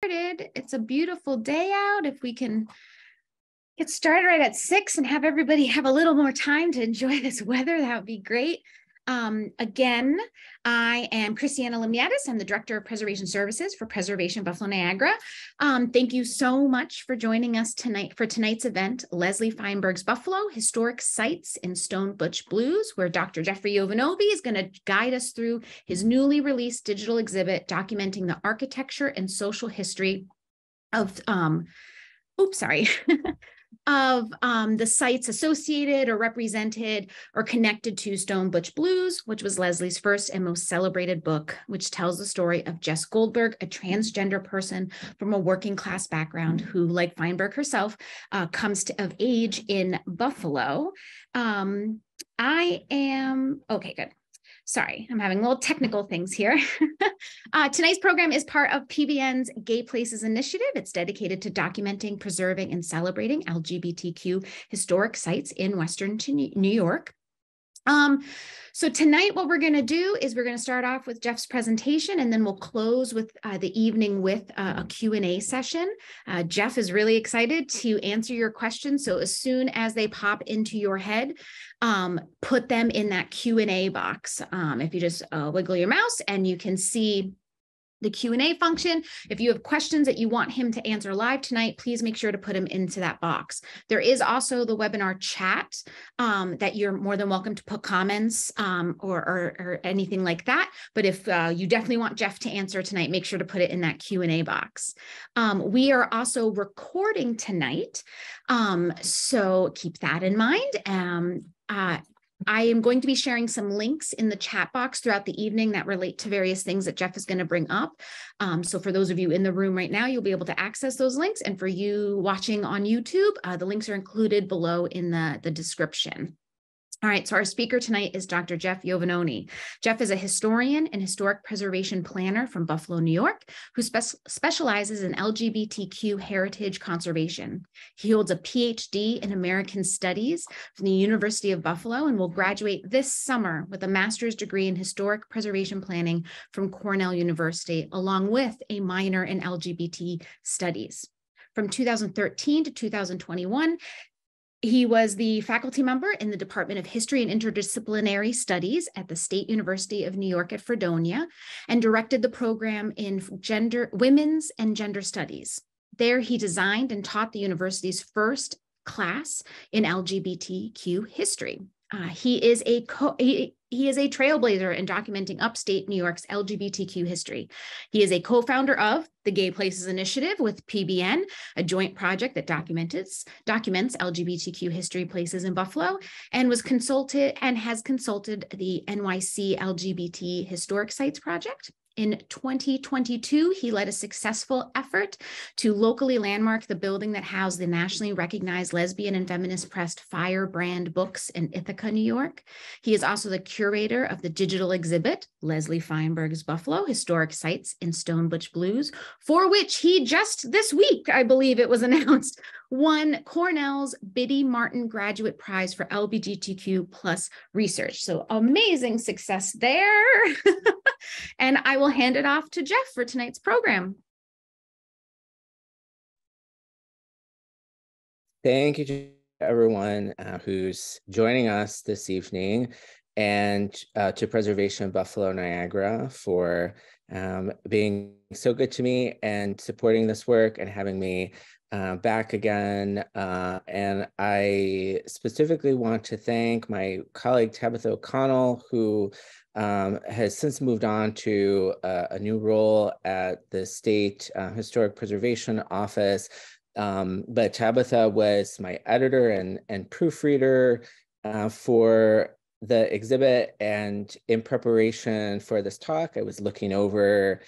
started. It's a beautiful day out. If we can get started right at 6 and have everybody have a little more time to enjoy this weather, that would be great. Again, I am Christiana Limniadis. I'm the Director of Preservation Services for Preservation Buffalo Niagara. Thank you so much for joining us tonight for tonight's event, Leslie Feinberg's Buffalo, Historic Sites in Stone Butch Blues, where Dr. Jeffrey Iovannone is going to guide us through his newly released digital exhibit documenting the architecture and social history of, of the sites associated or represented or connected to Stone Butch Blues, which was Leslie's first and most celebrated book, which tells the story of Jess Goldberg, a transgender person from a working class background who, like Feinberg herself, comes of age in Buffalo. Okay, good. Sorry, I'm having little technical things here. Tonight's program is part of PBN's Gay Places Initiative. It's dedicated to documenting, preserving, and celebrating LGBTQ historic sites in Western New York. So tonight, what we're going to do is we're going to start off with Jeff's presentation, and then we'll close with the evening with a Q&A session. Jeff is really excited to answer your questions. So as soon as they pop into your head, put them in that Q&A box. If you just wiggle your mouse and you can see the Q&A function. If you have questions that you want him to answer live tonight, please make sure to put them into that box. There is also the webinar chat that you're more than welcome to put comments or anything like that. But if you definitely want Jeff to answer tonight, make sure to put it in that Q&A box. We are also recording tonight, so keep that in mind. I am going to be sharing some links in the chat box throughout the evening that relate to various things that Jeff is going to bring up. So for those of you in the room right now, you'll be able to access those links. And for you watching on YouTube, the links are included below in the description. All right, so our speaker tonight is Dr. Jeff Iovannone. Jeff is a historian and historic preservation planner from Buffalo, New York, who specializes in LGBTQ heritage conservation. He holds a PhD in American Studies from the University of Buffalo and will graduate this summer with a master's degree in historic preservation planning from Cornell University, along with a minor in LGBT studies. From 2013 to 2021, he was the faculty member in the Department of History and Interdisciplinary Studies at the State University of New York at Fredonia and directed the program in women's and gender studies. There, he designed and taught the university's first class in LGBTQ history. He is a trailblazer in documenting upstate New York's LGBTQ history. He is a co-founder of the Gay Places Initiative with PBN, a joint project that documents LGBTQ history places in Buffalo, and has consulted the NYC LGBT Historic Sites Project. In 2022, he led a successful effort to locally landmark the building that housed the nationally recognized lesbian and feminist pressed Firebrand Books in Ithaca, New York. He is also the curator of the digital exhibit, Leslie Feinberg's Buffalo, Historic Sites in Stone Butch Blues, for which he just this week, I believe it was announced, won Cornell's Biddy Martin Graduate Prize for LGBTQ plus research. So amazing success there. And I will hand it off to Jeff for tonight's program. Thank you to everyone who's joining us this evening, and to Preservation Buffalo Niagara for being so good to me and supporting this work and having me back again. And I specifically want to thank my colleague Tabitha O'Connell, who has since moved on to a new role at the State Historic Preservation Office. But Tabitha was my editor and proofreader for the exhibit. And in preparation for this talk, I was looking over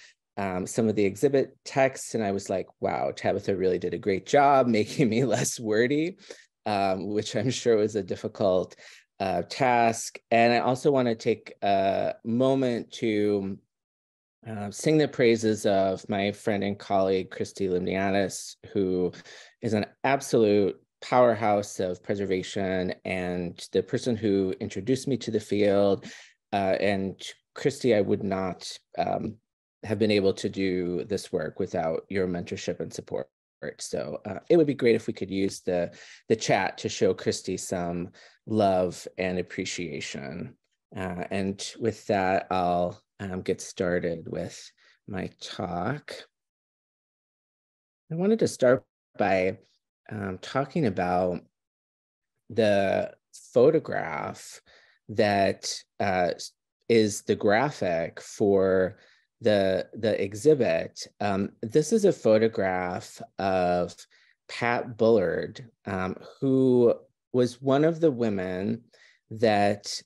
some of the exhibit texts, and I was like, wow, Tabitha really did a great job making me less wordy, which I'm sure was a difficult task. And I also want to take a moment to sing the praises of my friend and colleague, Christy Limniadis, who is an absolute powerhouse of preservation and the person who introduced me to the field. And Christy, I would not have been able to do this work without your mentorship and support. So it would be great if we could use the chat to show Christy some love and appreciation. And with that, I'll get started with my talk. I wanted to start by talking about the photograph that is the graphic for the exhibit. This is a photograph of Pat Bullard, who was one of the women that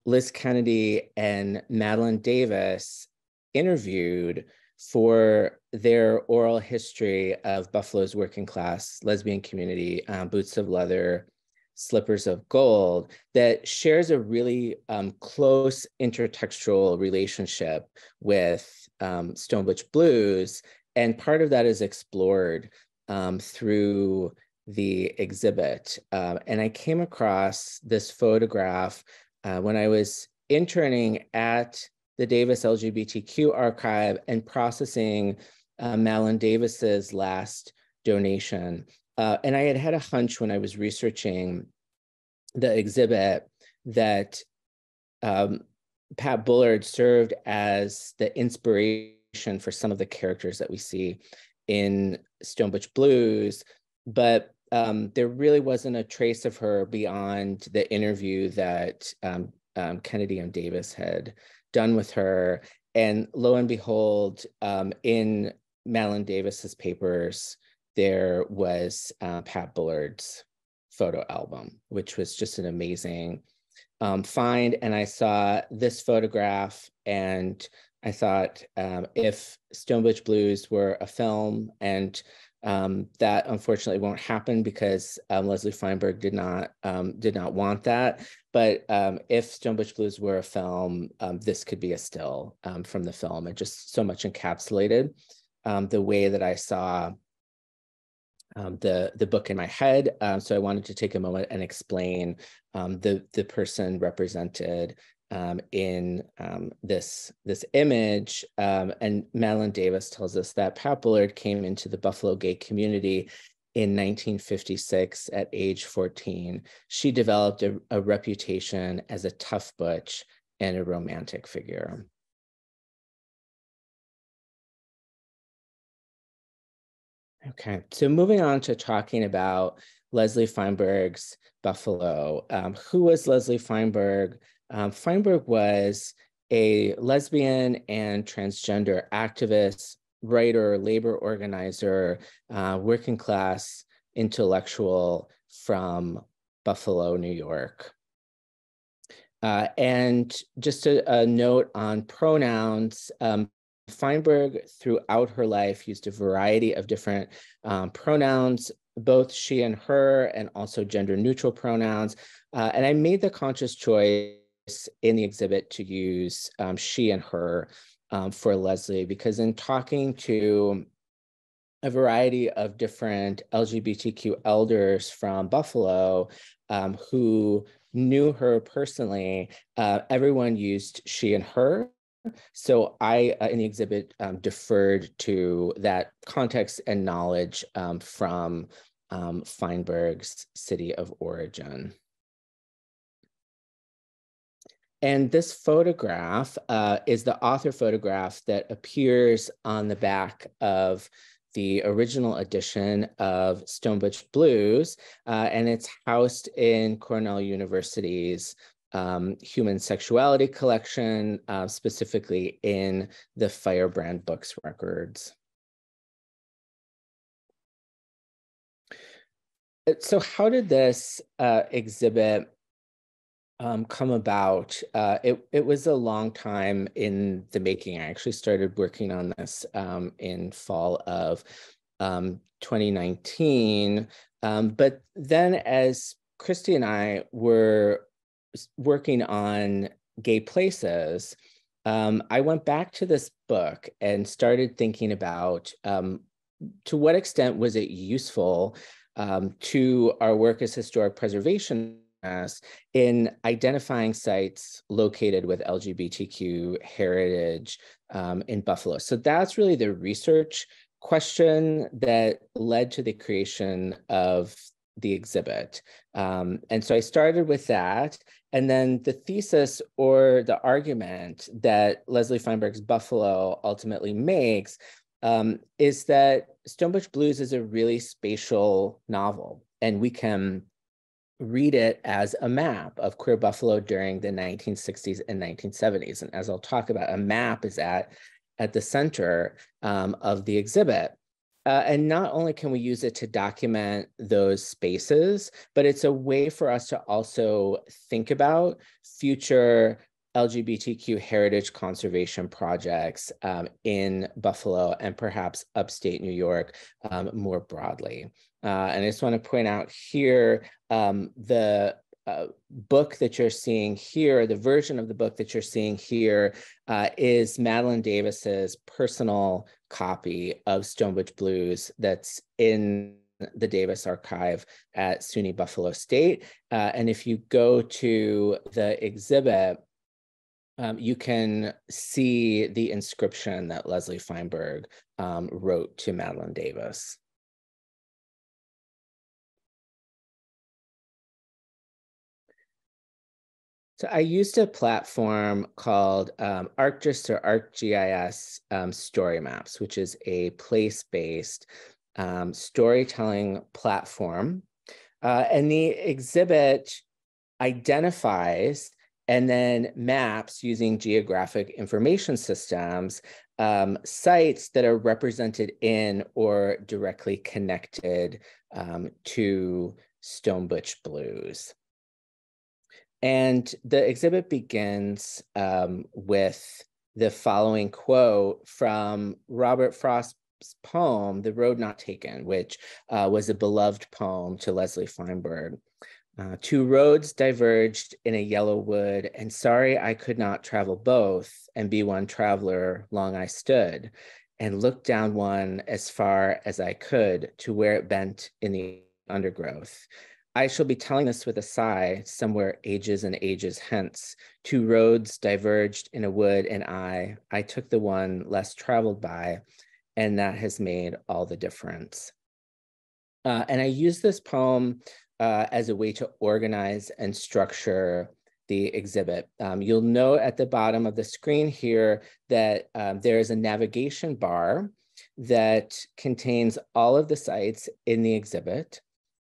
Liz Kennedy and Madeline Davis interviewed for their oral history of Buffalo's working class lesbian community, Boots of Leather, Slippers of Gold, that shares a really close intertextual relationship with Stone Butch Blues. And part of that is explored through the exhibit. And I came across this photograph when I was interning at the Davis LGBTQ archive and processing Madeline Davis's last donation. And I had a hunch when I was researching the exhibit that Pat Bullard served as the inspiration for some of the characters that we see in Stone Butch Blues, but there really wasn't a trace of her beyond the interview that Kennedy and Davis had done with her. And lo and behold, in Madeline Davis's papers, there was Pat Bullard's photo album, which was just an amazing find. And I saw this photograph and I thought if Stone Butch Blues were a film, and that unfortunately won't happen because Leslie Feinberg did not want that. But if Stone Butch Blues were a film, this could be a still from the film. It just so much encapsulated the way that I saw the book in my head. So I wanted to take a moment and explain the person represented in this image. And Madeline Davis tells us that Pat Bullard came into the Buffalo gay community in 1956 at age 14. She developed a reputation as a tough butch and a romantic figure. Okay, so moving on to talking about Leslie Feinberg's Buffalo. Who was Leslie Feinberg? Feinberg was a lesbian and transgender activist, writer, labor organizer, working class intellectual from Buffalo, New York. And just a note on pronouns, Feinberg throughout her life used a variety of different pronouns, both she and her, and also gender neutral pronouns. And I made the conscious choice in the exhibit to use she and her for Leslie, because in talking to a variety of different LGBTQ elders from Buffalo who knew her personally, everyone used she and her. So I, in the exhibit, deferred to that context and knowledge from Feinberg's city of origin. And this photograph is the author photograph that appears on the back of the original edition of Stone Butch Blues, and it's housed in Cornell University's Human Sexuality collection, specifically in the Firebrand Books records. So how did this exhibit come about? It was a long time in the making. I actually started working on this in fall of 2019. But then as Christy and I were working on gay places, I went back to this book and started thinking about to what extent was it useful to our work as historic preservationists in identifying sites located with LGBTQ heritage in Buffalo. So that's really the research question that led to the creation of the exhibit. And so I started with that. And then the thesis or the argument that Leslie Feinberg's Buffalo ultimately makes is that Stone Butch Blues is a really spatial novel, and we can read it as a map of queer Buffalo during the 1960s and 1970s. And as I'll talk about, a map is at the center of the exhibit. And not only can we use it to document those spaces, but it's a way for us to also think about future LGBTQ heritage conservation projects in Buffalo and perhaps upstate New York more broadly. And I just want to point out here, the book that you're seeing here, the version of the book that you're seeing here is Madeline Davis's personal copy of Stone Butch Blues that's in the Davis archive at SUNY Buffalo State. And if you go to the exhibit, you can see the inscription that Leslie Feinberg wrote to Madeline Davis. So I used a platform called ArcGIS or ArcGIS Story Maps, which is a place-based storytelling platform. And the exhibit identifies and then maps using geographic information systems sites that are represented in or directly connected to Stone Butch Blues. And the exhibit begins with the following quote from Robert Frost's poem, The Road Not Taken, which was a beloved poem to Leslie Feinberg. Two roads diverged in a yellow wood, and sorry I could not travel both, and be one traveler long I stood, and looked down one as far as I could to where it bent in the undergrowth. I shall be telling this with a sigh, somewhere ages and ages hence. Two roads diverged in a wood, and I took the one less traveled by, and that has made all the difference. And I use this poem as a way to organize and structure the exhibit. You'll note at the bottom of the screen here that there is a navigation bar that contains all of the sites in the exhibit.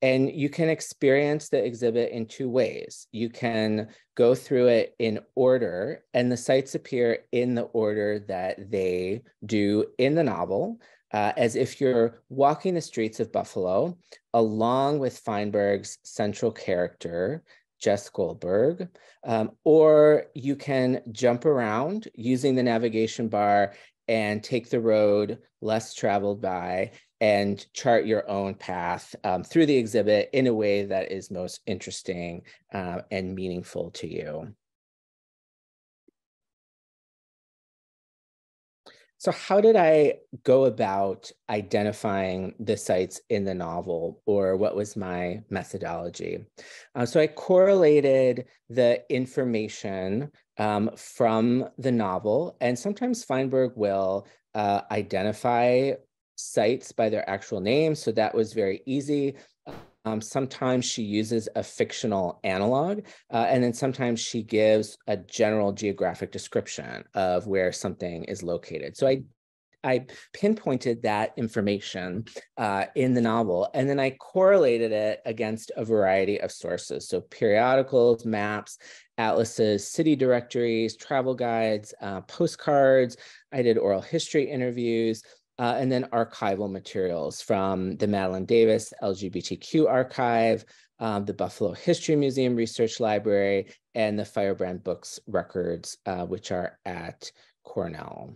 And you can experience the exhibit in two ways. You can go through it in order, and the sites appear in the order that they do in the novel, as if you're walking the streets of Buffalo along with Feinberg's central character, Jess Goldberg, or you can jump around using the navigation bar and take the road less traveled by and chart your own path through the exhibit in a way that is most interesting and meaningful to you. So how did I go about identifying the sites in the novel, or what was my methodology? So I correlated the information from the novel, and sometimes Feinberg will identify sites by their actual names, so that was very easy. Sometimes she uses a fictional analog, and then sometimes she gives a general geographic description of where something is located. So I pinpointed that information in the novel, and then I correlated it against a variety of sources. So periodicals, maps, atlases, city directories, travel guides, postcards. I did oral history interviews, and then archival materials from the Madeline Davis LGBTQ archive, the Buffalo History Museum Research Library, and the Firebrand Books records, which are at Cornell.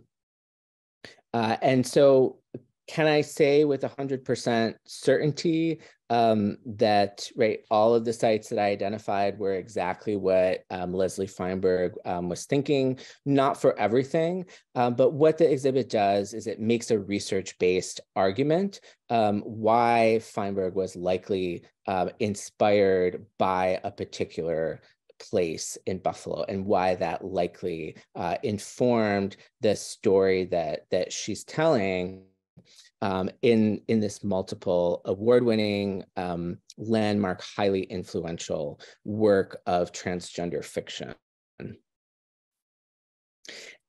And so can I say with 100% certainty that all of the sites that I identified were exactly what Leslie Feinberg was thinking? Not for everything, but what the exhibit does is it makes a research-based argument why Feinberg was likely inspired by a particular place in Buffalo and why that likely informed the story that she's telling in this multiple award-winning, landmark, highly influential work of transgender fiction.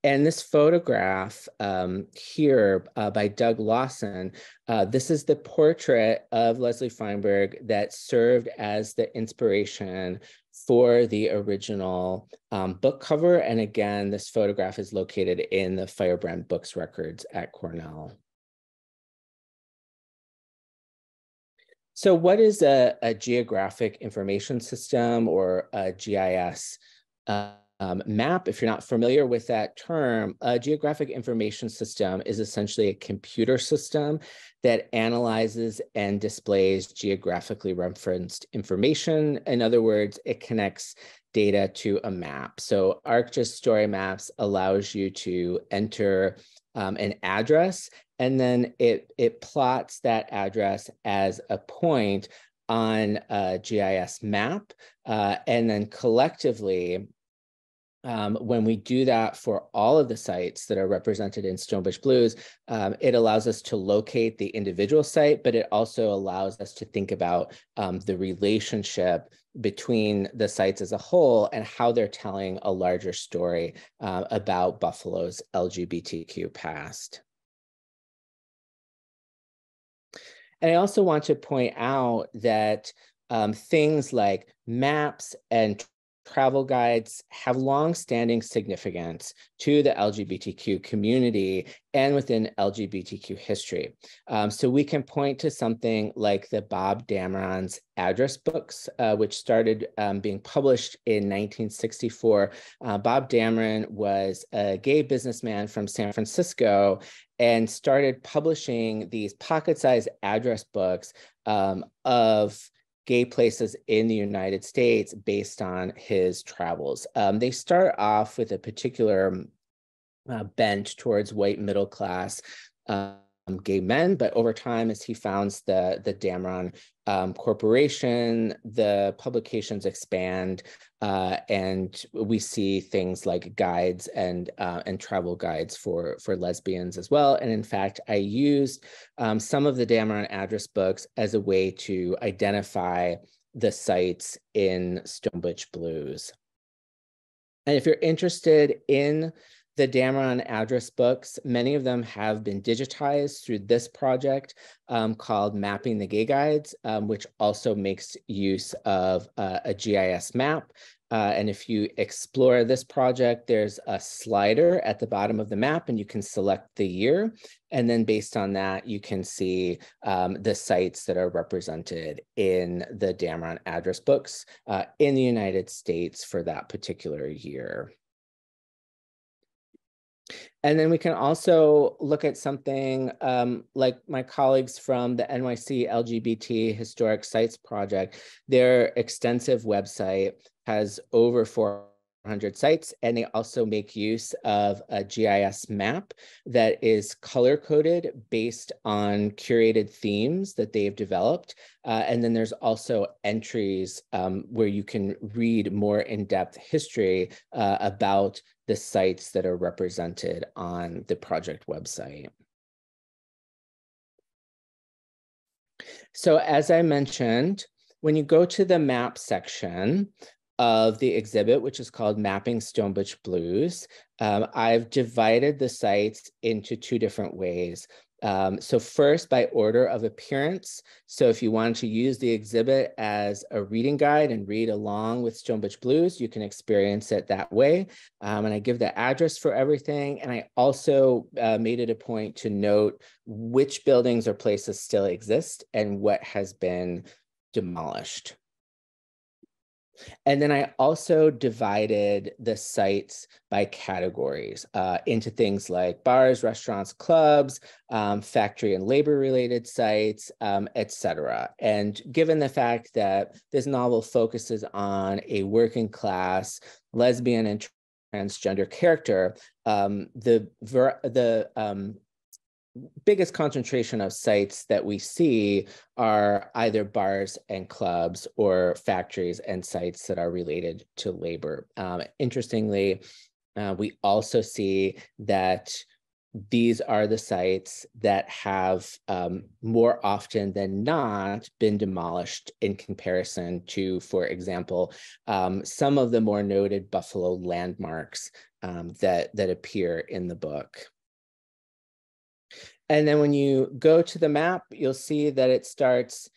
And this photograph here by Doug Lawson, this is the portrait of Leslie Feinberg that served as the inspiration for the original book cover. And again, this photograph is located in the Firebrand Books records at Cornell. So what is a geographic information system, or a GIS map? If you're not familiar with that term, a geographic information system is essentially a computer system that analyzes and displays geographically referenced information. In other words, it connects data to a map. So ArcGIS Story Maps allows you to enter an address, and then it plots that address as a point on a GIS map. And then collectively, when we do that for all of the sites that are represented in Stone Butch Blues, it allows us to locate the individual site, but it also allows us to think about the relationship between the sites as a whole and how they're telling a larger story about Buffalo's LGBTQ past. And I also want to point out that things like maps and travel guides have long-standing significance to the LGBTQ community and within LGBTQ history. So we can point to something like the Bob Dameron's address books, which started being published in 1964. Bob Dameron was a gay businessman from San Francisco and started publishing these pocket-sized address books of gay places in the United States based on his travels. They start off with a particular bent towards white middle class gay men, but over time, as he founds the Dameron Corporation, the publications expand, and we see things like guides and travel guides for lesbians as well. And in fact, I used some of the Dameron address books as a way to identify the sites in Stone Butch Blues. And if you're interested in the Dameron address books, many of them have been digitized through this project called Mapping the Gay Guides, which also makes use of a GIS map. And if you explore this project, there's a slider at the bottom of the map, and you can select the year. And then based on that, you can see the sites that are represented in the Dameron address books in the United States for that particular year. And then we can also look at something like my colleagues from the NYC LGBT Historic Sites Project. Their extensive website has over 400 sites, and they also make use of a GIS map that is color-coded based on curated themes that they've developed. And then there's also entries where you can read more in-depth history about the sites that are represented on the project website. So as I mentioned, when you go to the map section of the exhibit, which is called Mapping Stone Butch Blues, I've divided the sites into two different ways. So first, by order of appearance. So if you wanted to use the exhibit as a reading guide and read along with Stone Butch Blues, you can experience it that way. And I give the address for everything. And I also made it a point to note which buildings or places still exist and what has been demolished. And then I also divided the sites by categories into things like bars, restaurants, clubs, factory and labor-related sites, etc. And given the fact that this novel focuses on a working class lesbian and transgender character, the biggest concentration of sites that we see are either bars and clubs or factories and sites that are related to labor. Interestingly, we also see that these are the sites that have more often than not been demolished in comparison to, for example, some of the more noted Buffalo landmarks that appear in the book. And then when you go to the map, you'll see that it starts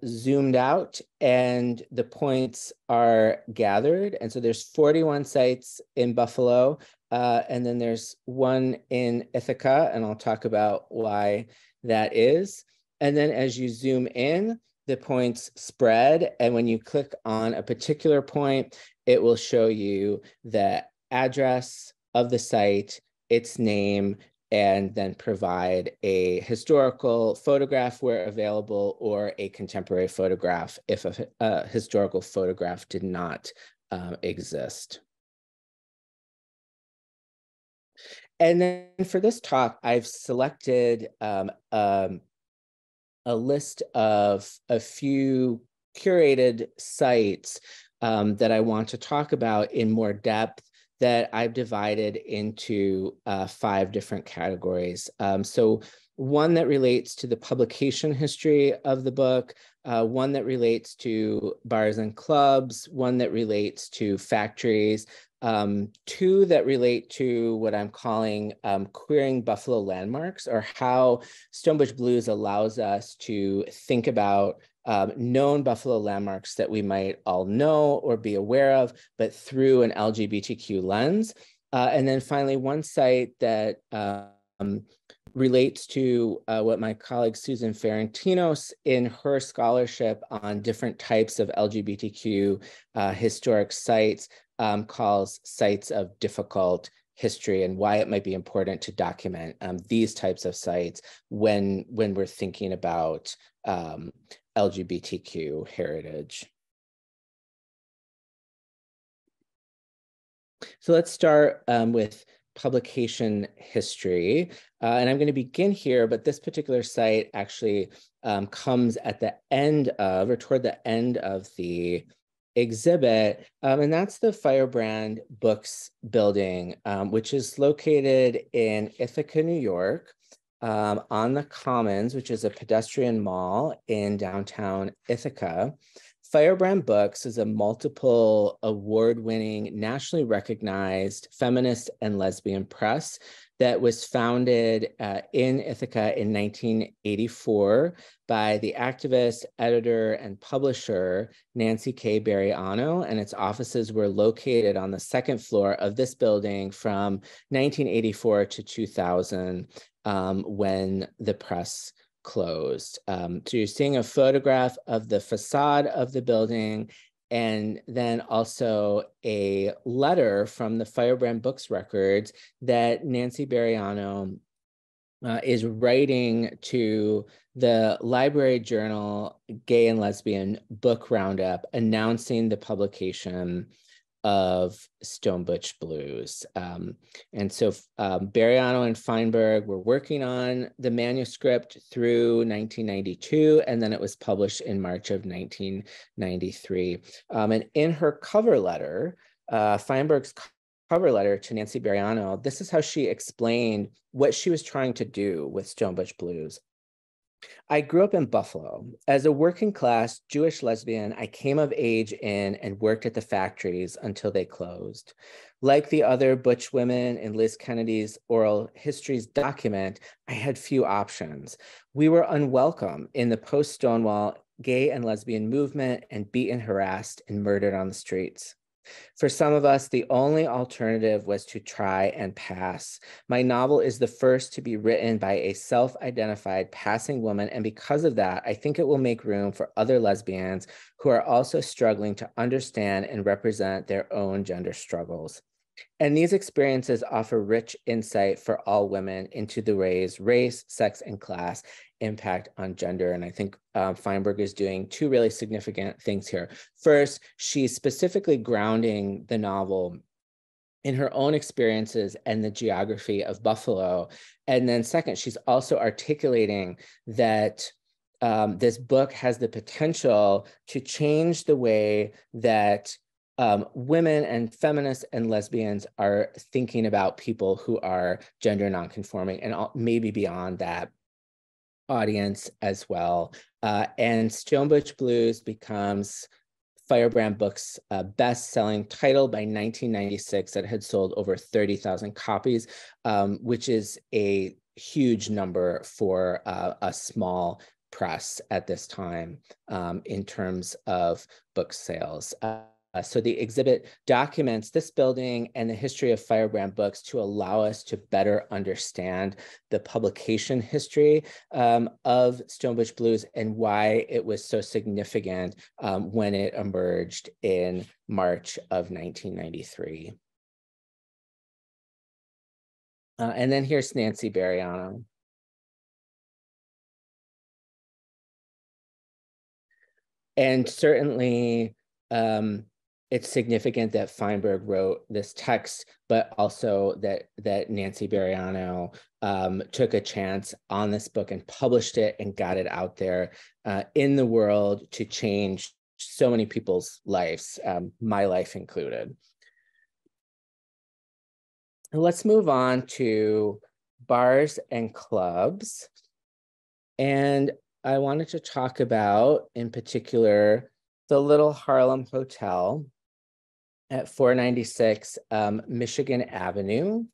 zoomed out and the points are gathered. And so there's 41 sites in Buffalo, and then there's one in Ithaca, and I'll talk about why that is. And then as you zoom in, the points spread. And when you click on a particular point, it will show you the address of the site, its name, and then provide a historical photograph where available or a contemporary photograph if a historical photograph did not exist. And then for this talk, I've selected a list of a few curated sites that I want to talk about in more depth that I've divided into 5 different categories. So one that relates to the publication history of the book, one that relates to bars and clubs, one that relates to factories, 2 that relate to what I'm calling queering Buffalo landmarks, or how Stone Butch Blues allows us to think about known Buffalo landmarks that we might all know or be aware of, but through an LGBTQ lens. And then finally, one site that relates to what my colleague Susan Ferrentinos in her scholarship on different types of LGBTQ historic sites calls sites of difficult history, and why it might be important to document these types of sites when we're thinking about LGBTQ heritage. So let's start with publication history. And I'm going to begin here, but this particular site actually comes at the end of, or toward the end of the exhibit, and that's the Firebrand Books building, which is located in Ithaca, New York, on the Commons, which is a pedestrian mall in downtown Ithaca. Firebrand Books is a multiple award-winning, nationally recognized feminist and lesbian press that was founded in Ithaca in 1984 by the activist, editor, and publisher Nancy K. Bariano, and its offices were located on the 2nd floor of this building from 1984 to 2000, when the press closed. So you're seeing a photograph of the facade of the building, and then also a letter from the Firebrand Books records that Nancy Bariano is writing to the Library Journal Gay and Lesbian Book Roundup, announcing the publication of Stone Butch Blues. And so Bariano and Feinberg were working on the manuscript through 1992, and then it was published in March of 1993. And in her cover letter, Feinberg's cover letter to Nancy Bariano, this is how she explained what she was trying to do with Stone Butch Blues. I grew up in Buffalo. As a working class Jewish lesbian, I came of age in and worked at the factories until they closed. Like the other Butch women in Liz Kennedy's oral histories document, I had few options. We were unwelcome in the post-Stonewall gay and lesbian movement and beaten, harassed, and murdered on the streets. For some of us, the only alternative was to try and pass. My novel is the first to be written by a self-identified passing woman, and because of that, I think it will make room for other lesbians who are also struggling to understand and represent their own gender struggles. And these experiences offer rich insight for all women into the ways race, sex, and class impact on gender. And I think Feinberg is doing two really significant things here. First, she's specifically grounding the novel in her own experiences and the geography of Buffalo. And then second, she's also articulating that this book has the potential to change the way that women and feminists and lesbians are thinking about people who are gender nonconforming and maybe beyond that audience as well. And Stone Butch Blues becomes Firebrand Books' best-selling title by 1996 that had sold over 30,000 copies, which is a huge number for a small press at this time in terms of book sales. So the exhibit documents this building and the history of Firebrand Books to allow us to better understand the publication history of Stone Butch Blues and why it was so significant when it emerged in March of 1993. And then here's Nancy Bariano. And certainly, it's significant that Feinberg wrote this text, but also that Nancy Bariano took a chance on this book and published it and got it out there in the world to change so many people's lives, my life included. Let's move on to bars and clubs. And I wanted to talk about, in particular, the Little Harlem Hotel at 496 Michigan Avenue.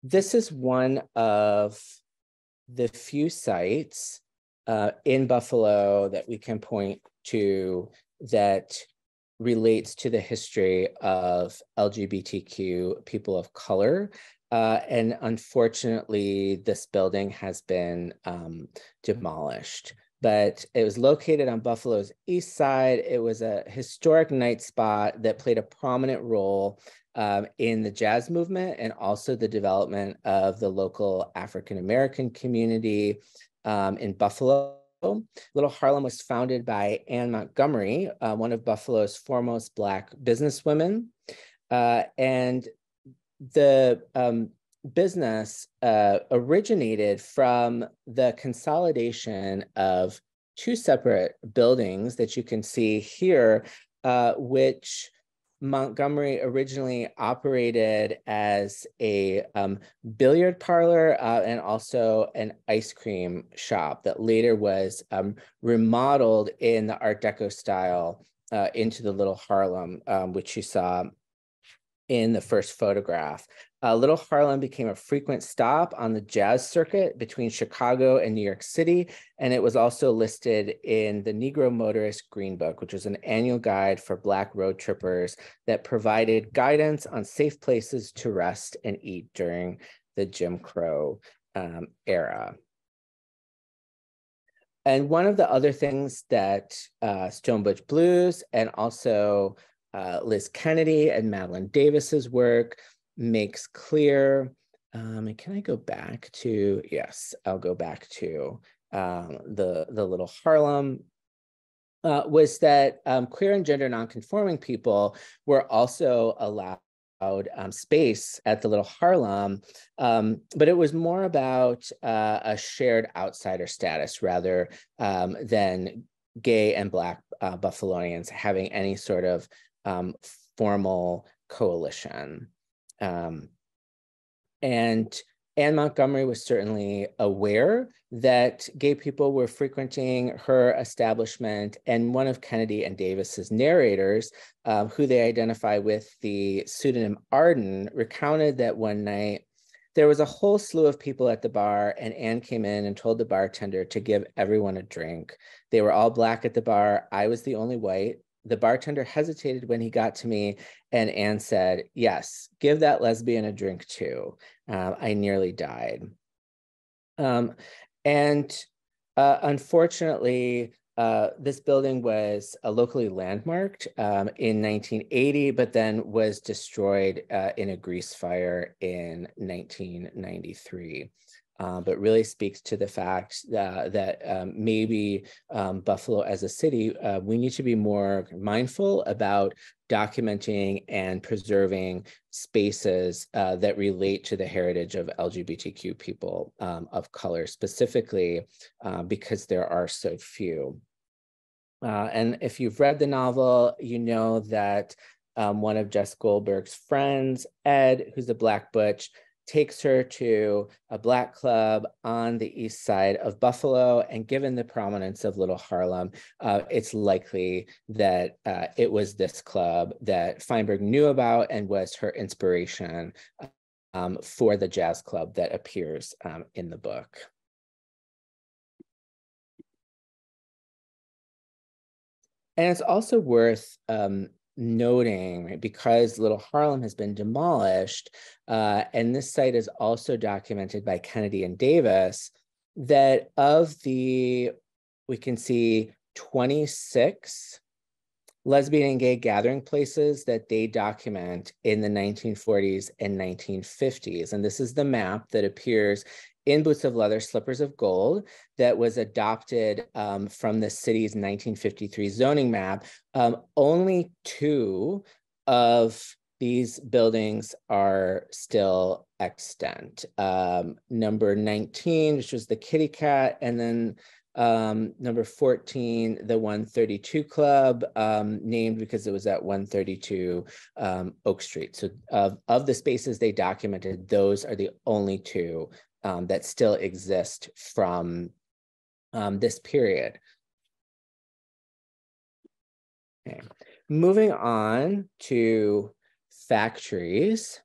This is one of the few sites in Buffalo that we can point to that relates to the history of LGBTQ people of color. And unfortunately, this building has been demolished. But it was located on Buffalo's east side. It was a historic night spot that played a prominent role in the jazz movement and also the development of the local African-American community in Buffalo. Little Harlem was founded by Anne Montgomery, one of Buffalo's foremost Black businesswomen. And the business originated from the consolidation of two separate buildings that you can see here, which Montgomery originally operated as a billiard parlor and also an ice cream shop that later was remodeled in the Art Deco style into the Little Harlem, which you saw in the first photograph. Little Harlem became a frequent stop on the jazz circuit between Chicago and New York City, and it was also listed in the Negro Motorist Green Book, which was an annual guide for Black road trippers that provided guidance on safe places to rest and eat during the Jim Crow era. And one of the other things that Stone Butch Blues and also Liz Kennedy and Madeline Davis's work makes clear, and can I go back to, yes, I'll go back to the Little Harlem, was that queer and gender nonconforming people were also allowed space at the Little Harlem, but it was more about a shared outsider status rather than gay and Black Buffalonians having any sort of formal coalition. And Anne Montgomery was certainly aware that gay people were frequenting her establishment, and one of Kennedy and Davis's narrators, who they identify with the pseudonym Arden, recounted that one night there was a whole slew of people at the bar, and Anne came in and told the bartender to give everyone a drink. They were all Black at the bar. I was the only white. the bartender hesitated when he got to me, and Anne said, "Yes, give that lesbian a drink too. I nearly died." Unfortunately, this building was locally landmarked in 1980, but then was destroyed in a grease fire in 1993. But really speaks to the fact that maybe Buffalo as a city, we need to be more mindful about documenting and preserving spaces that relate to the heritage of LGBTQ people of color specifically, because there are so few. And if you've read the novel, you know that one of Jess Goldberg's friends, Ed, who's a Black butch, takes her to a Black club on the east side of Buffalo. And given the prominence of Little Harlem, it's likely that it was this club that Feinberg knew about and was her inspiration for the jazz club that appears in the book. And it's also worth noting, because Little Harlem has been demolished, and this site is also documented by Kennedy and Davis, that of the, we can see 26 lesbian and gay gathering places that they document in the 1940s and 1950s. And this is the map that appears in Boots of Leather, Slippers of Gold, that was adopted from the city's 1953 zoning map. Only 2 of these buildings are still extant. Number 19, which was the Kitty Cat, and then number 14, the 132 Club, named because it was at 132 Oak Street. So of the spaces they documented, those are the only 2 that still exist from this period. Okay. Moving on to factories.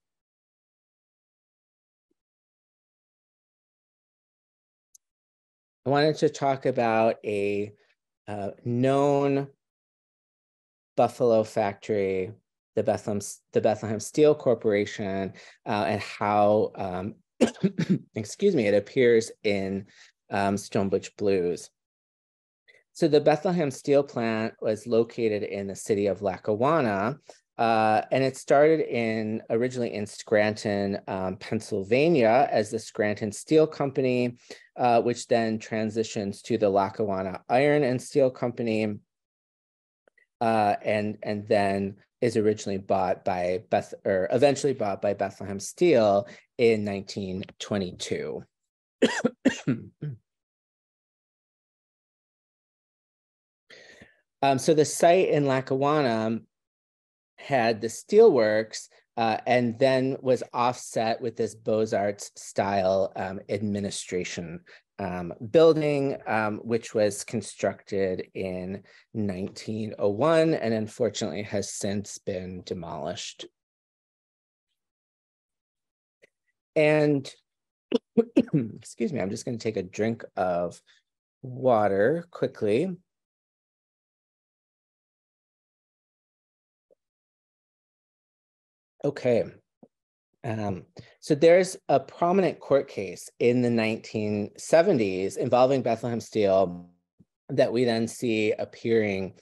I wanted to talk about a known Buffalo factory, the Bethlehem Steel Corporation, and how, excuse me, it appears in Stone Butch Blues. So the Bethlehem Steel Plant was located in the city of Lackawanna, and it started originally in Scranton, Pennsylvania, as the Scranton Steel Company, which then transitions to the Lackawanna Iron and Steel Company, and then is originally bought by eventually bought by Bethlehem Steel in 1922. So the site in Lackawanna had the steelworks, and then was offset with this Beaux-Arts style administration building, which was constructed in 1901 and unfortunately has since been demolished. And excuse me, I'm just going to take a drink of water quickly. Okay. So there's a prominent court case in the 1970s involving Bethlehem Steel that we then see appearing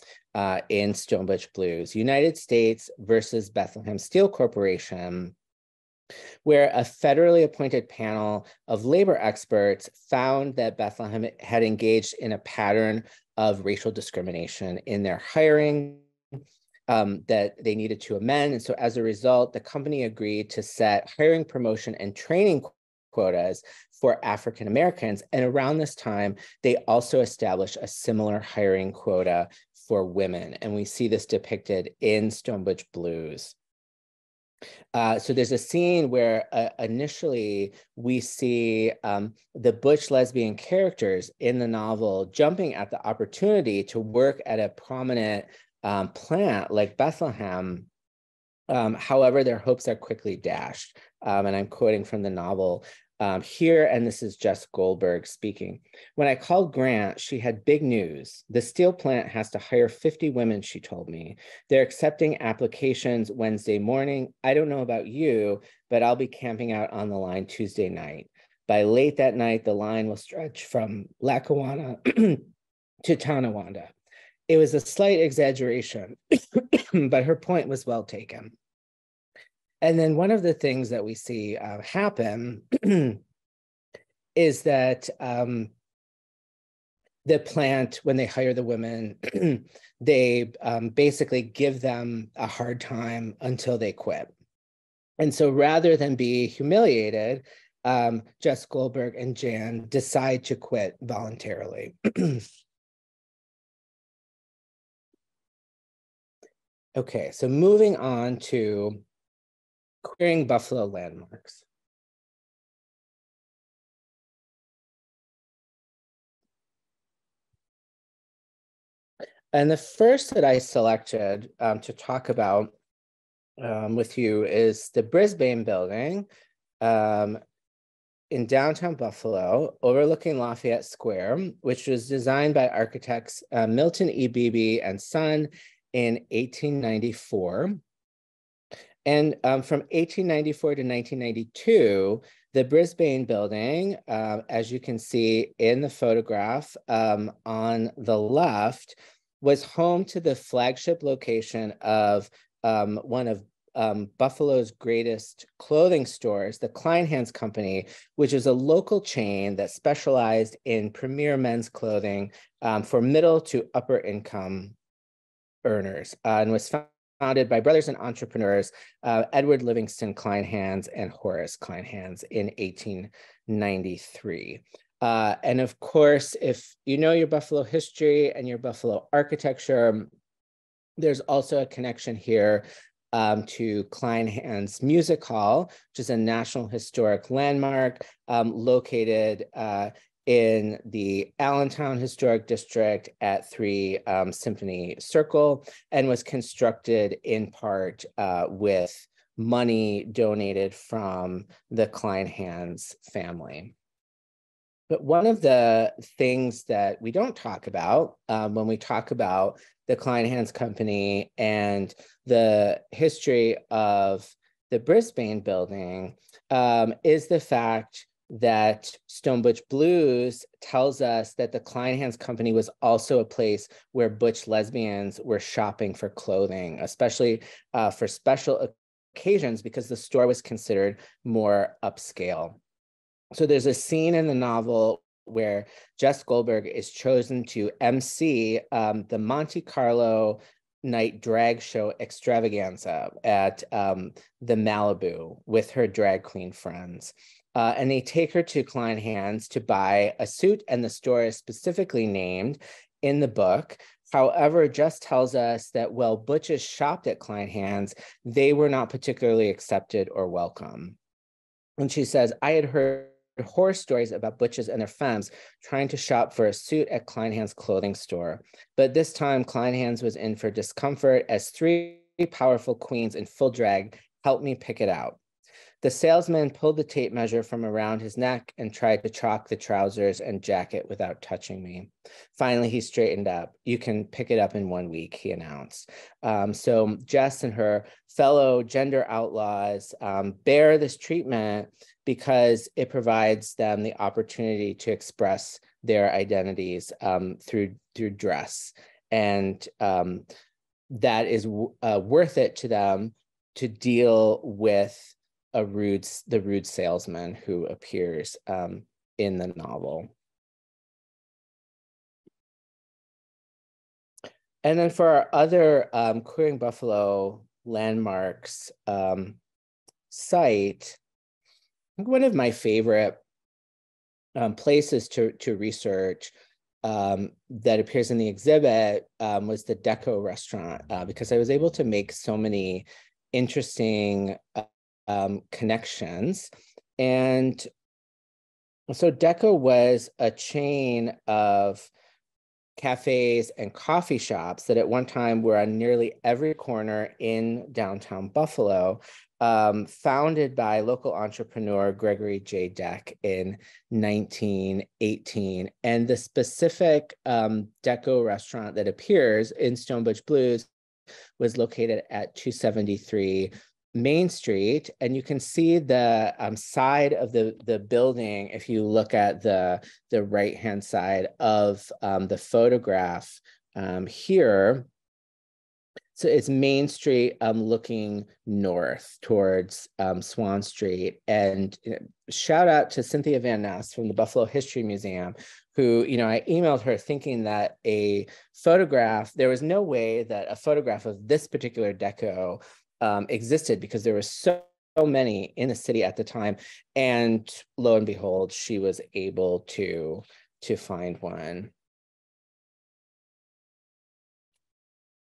in Stone Butch Blues, United States versus Bethlehem Steel Corporation, where a federally appointed panel of labor experts found that Bethlehem had engaged in a pattern of racial discrimination in their hiring, that they needed to amend. And so as a result, the company agreed to set hiring, promotion, and training quotas for African Americans. And around this time, they also established a similar hiring quota for women. And we see this depicted in Stone Butch Blues. So there's a scene where initially we see the butch lesbian characters in the novel jumping at the opportunity to work at a prominent plant like Bethlehem. However, their hopes are quickly dashed. And I'm quoting from the novel. here, and this is Jess Goldberg speaking. When I called Grant, she had big news. The steel plant has to hire 50 women, she told me. They're accepting applications Wednesday morning. I don't know about you, but I'll be camping out on the line Tuesday night. By late that night, the line will stretch from Lackawanna to Tonawanda. It was a slight exaggeration, but her point was well taken. And then one of the things that we see happen is that the plant, when they hire the women, they basically give them a hard time until they quit. And so rather than be humiliated, Jess Goldberg and Jan decide to quit voluntarily. Okay, so moving on to queering Buffalo landmarks. And the first that I selected to talk about with you is the Brisbane building in downtown Buffalo, overlooking Lafayette Square, which was designed by architects Milton E. Beebe and Son in 1894. And from 1894 to 1992, the Brisbane building, as you can see in the photograph on the left, was home to the flagship location of one of Buffalo's greatest clothing stores, the Kleinhans Company, which is a local chain that specialized in premier men's clothing for middle to upper income earners, and was founded by brothers and entrepreneurs, Edward Livingston Kleinhans and Horace Kleinhans in 1893. And of course, if you know your Buffalo history and your Buffalo architecture, there's also a connection here to Kleinhans Music Hall, which is a National Historic Landmark located in the Allentown Historic District at 3 Symphony Circle, and was constructed in part with money donated from the Kleinhans family. But one of the things that we don't talk about when we talk about the Kleinhans Company and the history of the Brisbane building is the fact that Stone Butch Blues tells us that the Kleinhans Company was also a place where butch lesbians were shopping for clothing, especially for special occasions, because the store was considered more upscale. So there's a scene in the novel where Jess Goldberg is chosen to MC the Monte Carlo night drag show extravaganza at the Malibu with her drag queen friends. And they take her to Kleinhans to buy a suit, and the store is specifically named in the book. However, Jess tells us that while butches shopped at Kleinhans, they were not particularly accepted or welcome. And she says, I had heard horror stories about butches and their femmes trying to shop for a suit at Kleinhans' clothing store. But this time, Kleinhans was in for discomfort as 3 powerful queens in full drag helped me pick it out. The salesman pulled the tape measure from around his neck and tried to chalk the trousers and jacket without touching me. Finally, he straightened up. You can pick it up in 1 week, he announced. So Jess and her fellow gender outlaws bear this treatment because it provides them the opportunity to express their identities through dress. And that is worth it to them to deal with the rude salesman who appears in the novel. And then for our other Queering Buffalo landmarks site, one of my favorite places to research that appears in the exhibit was the Deco restaurant, because I was able to make so many interesting connections. And so Deco was a chain of cafes and coffee shops that at one time were on nearly every corner in downtown Buffalo, founded by local entrepreneur Gregory J. Deck in 1918. And the specific deco restaurant that appears in Stone Butch Blues was located at 273 Main Street. And you can see the side of the building if you look at the right-hand side of the photograph here. So it's Main Street looking north towards Swan Street. And shout out to Cynthia Van Ness from the Buffalo History Museum, who, I emailed her thinking that there was no way that a photograph of this particular deco existed because there were so many in the city at the time. And lo and behold, she was able to find one.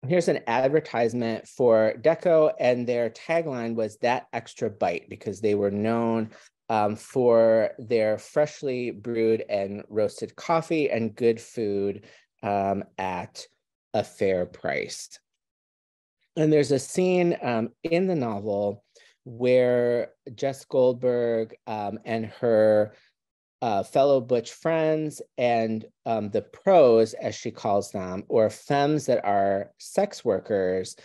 Here's an advertisement for Deco, and their tagline was "That Extra Bite," because they were known for their freshly brewed and roasted coffee and good food at a fair price. And there's a scene in the novel where Jess Goldberg and her fellow butch friends and the pros, as she calls them, or femmes that are sex workers,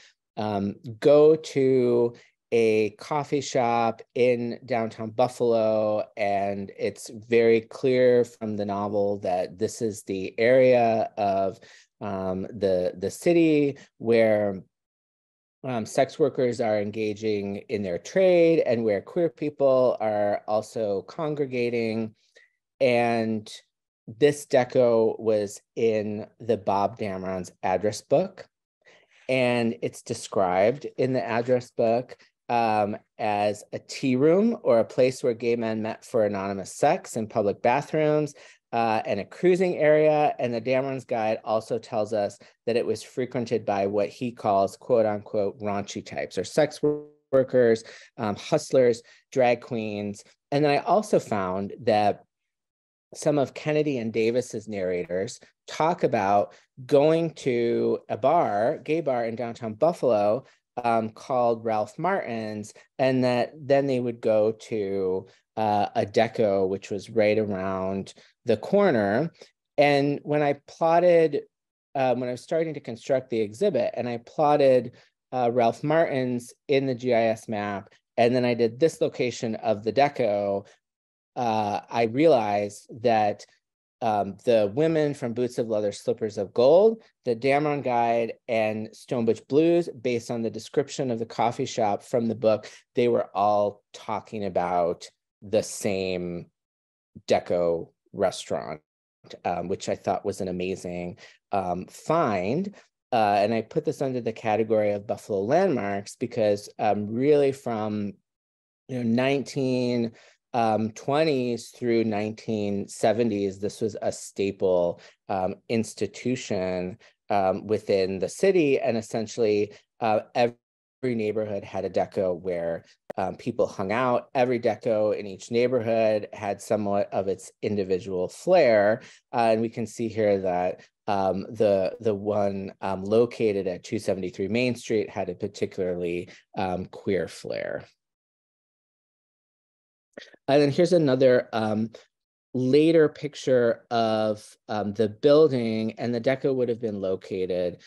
go to a coffee shop in downtown Buffalo. And it's very clear from the novel that this is the area of the city where sex workers are engaging in their trade and where queer people are also congregating. And this deco was in the Bob Dameron's address book. And it's described in the address book as a tea room or a place where gay men met for anonymous sex in public bathrooms, and a cruising area. And the Dameron's guide also tells us that it was frequented by what he calls quote unquote raunchy types, or sex workers, hustlers, drag queens. And then I also found that some of Kennedy and Davis's narrators talk about going to a bar, gay bar in downtown Buffalo called Ralph Martin's, and that then they would go to a deco, which was right around the corner. And when I plotted, when I was starting to construct the exhibit, and I plotted Ralph Martin's in the GIS map, and then I did this location of the deco, I realized that the women from Boots of Leather, Slippers of Gold, the Dameron Guide, and Stone Butch Blues, based on the description of the coffee shop from the book, they were all talking about the same deco restaurant, which I thought was an amazing find. And I put this under the category of Buffalo landmarks because really from 1920s through 1970s, this was a staple institution within the city, and essentially every neighborhood had a deco where people hung out. Every deco in each neighborhood had somewhat of its individual flair, and we can see here that the one located at 273 Main Street had a particularly queer flair. And then here's another later picture of the building, and the deco would have been located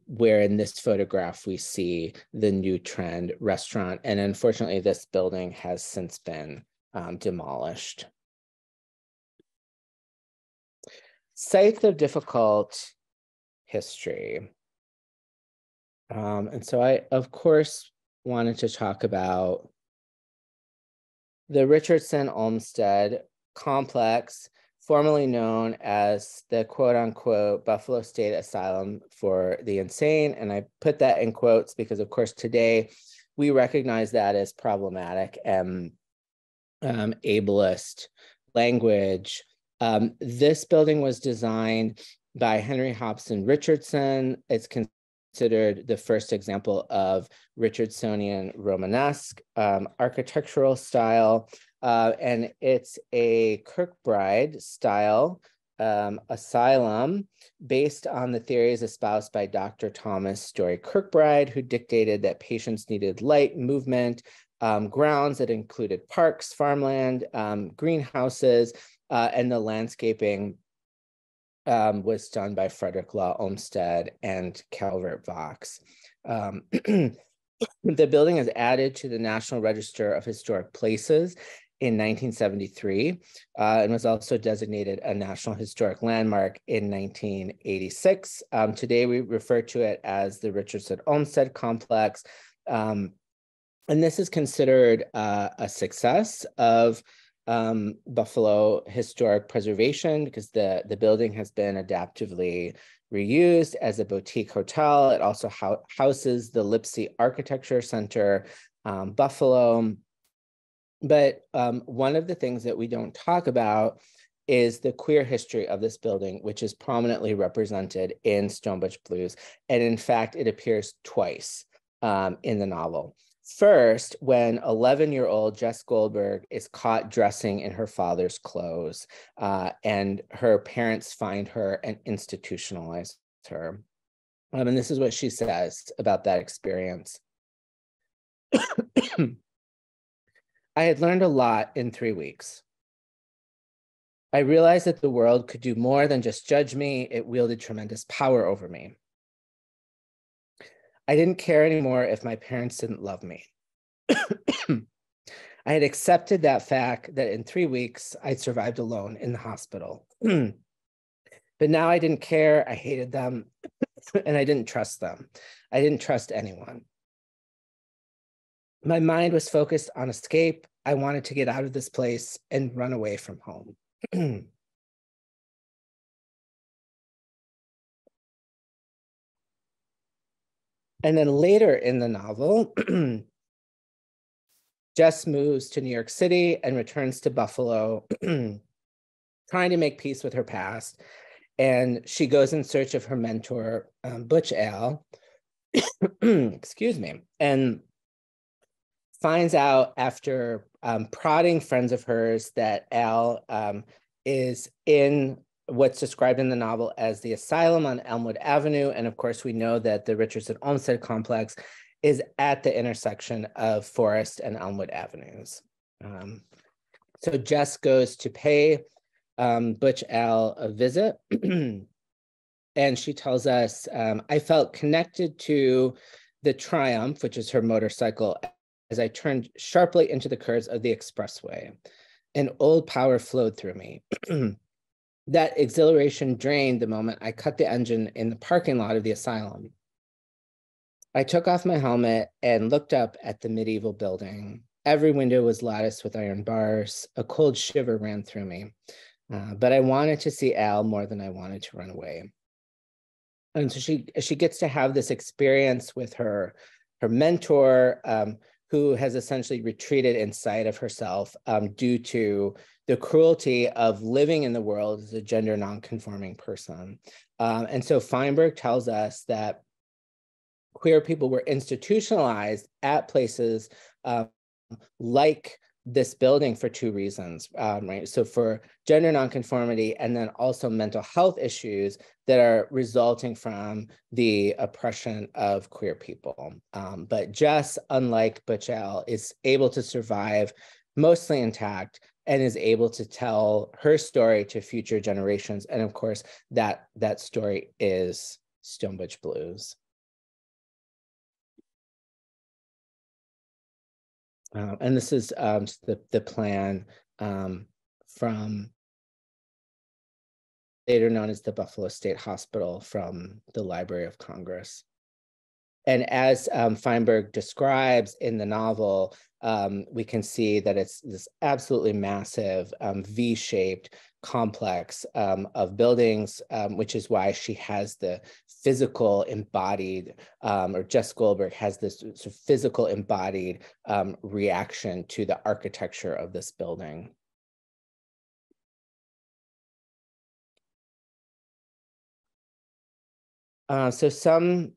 where in this photograph we see the New Trend restaurant. And unfortunately, this building has since been demolished. Sites of difficult history. And so I, of course, wanted to talk about the Richardson Olmsted complex, formerly known as the quote-unquote Buffalo State Asylum for the Insane. And I put that in quotes because, of course, today we recognize that as problematic and ableist language. This building was designed by Henry Hobson Richardson. It's considered the first example of Richardsonian Romanesque architectural style. And it's a Kirkbride style asylum based on the theories espoused by Dr. Thomas Story Kirkbride, who dictated that patients needed light, movement, grounds that included parks, farmland, greenhouses, and the landscaping was done by Frederick Law Olmsted and Calvert Vaux. The building is added to the National Register of Historic Places in 1973 and was also designated a National Historic Landmark in 1986. Today, we refer to it as the Richardson Olmsted Complex. And this is considered a success of Buffalo historic preservation because the building has been adaptively reused as a boutique hotel. It also houses the Lipsey Architecture Center, Buffalo. But one of the things that we don't talk about is the queer history of this building, which is prominently represented in Stone Butch Blues. And in fact, it appears twice in the novel. First, when 11-year-old Jess Goldberg is caught dressing in her father's clothes, and her parents find her and institutionalize her. And this is what she says about that experience. I had learned a lot in 3 weeks. I realized that the world could do more than just judge me. It wielded tremendous power over me. I didn't care anymore if my parents didn't love me. I had accepted that fact that in 3 weeks, I'd survived alone in the hospital. But now I didn't care. I hated them, and I didn't trust them. I didn't trust anyone. My mind was focused on escape. I wanted to get out of this place and run away from home. And then later in the novel, Jess moves to New York City and returns to Buffalo, trying to make peace with her past. And she goes in search of her mentor, Butch Al, excuse me, and finds out after prodding friends of hers that Al is in what's described in the novel as the asylum on Elmwood Avenue. And of course, we know that the Richardson Olmsted complex is at the intersection of Forest and Elmwood Avenues. So Jess goes to pay Butch Al a visit. And she tells us, I felt connected to the Triumph, which is her motorcycle, as I turned sharply into the curves of the expressway. An old power flowed through me. That exhilaration drained the moment I cut the engine in the parking lot of the asylum. I took off my helmet and looked up at the medieval building. Every window was latticed with iron bars. A cold shiver ran through me. But I wanted to see Al more than I wanted to run away. And so she gets to have this experience with her mentor, who has essentially retreated inside of herself due to the cruelty of living in the world as a gender nonconforming person. And so Feinberg tells us that queer people were institutionalized at places like this building for 2 reasons, right? So for gender nonconformity and then also mental health issues that are resulting from the oppression of queer people. But Jess, unlike Butch Al, is able to survive mostly intact and is able to tell her story to future generations. And of course, that story is Stone Butch Blues. And this is the plan from later known as the Buffalo State Hospital from the Library of Congress. And as Feinberg describes in the novel, we can see that it's this absolutely massive V-shaped complex of buildings, which is why she has the physical embodied, or Jess Goldberg has this sort of physical embodied reaction to the architecture of this building. So some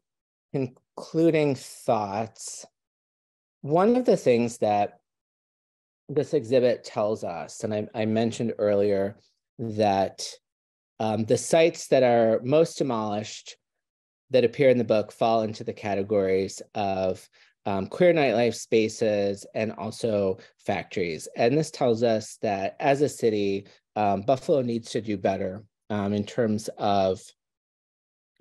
concluding thoughts. One of the things that this exhibit tells us, and I mentioned earlier that The sites that are most demolished that appear in the book fall into the categories of queer nightlife spaces and also factories. And this tells us that as a city, Buffalo needs to do better in terms of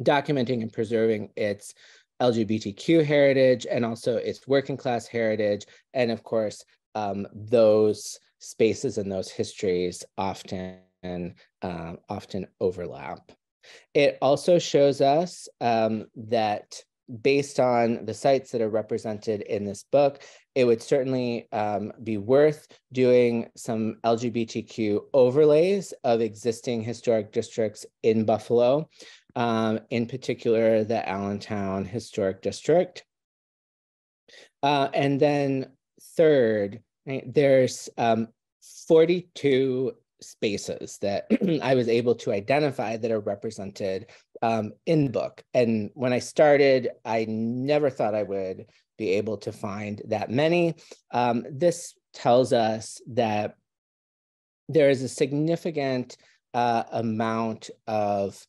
documenting and preserving its LGBTQ heritage and also its working class heritage. And of course, those spaces and those histories often overlap. It also shows us that based on the sites that are represented in this book, it would certainly be worth doing some LGBTQ overlays of existing historic districts in Buffalo, in particular the Allentown Historic District. And then third, right, there's 42 spaces that I was able to identify that are represented in the book. And when I started, I never thought I would be able to find that many. This tells us that there is a significant amount of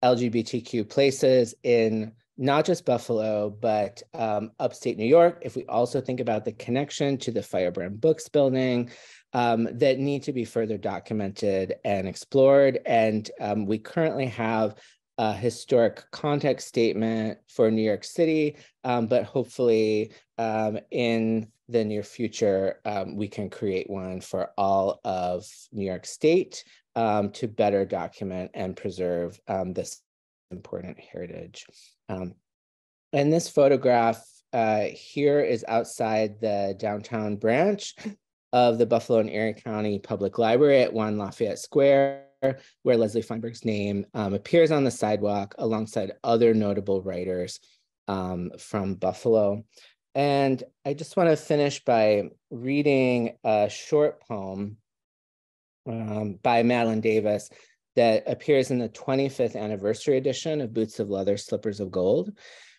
LGBTQ places in not just Buffalo, but upstate New York. If we also think about the connection to the Firebrand Books building, that need to be further documented and explored. And we currently have a historic context statement for New York City, but hopefully in the near future, we can create one for all of New York State to better document and preserve this important heritage. And this photograph here is outside the downtown branch of the Buffalo and Erie County Public Library at 1 Lafayette Square, where Leslie Feinberg's name appears on the sidewalk alongside other notable writers from Buffalo. And I just want to finish by reading a short poem by Madeline Davis that appears in the 25th anniversary edition of Boots of Leather, Slippers of Gold,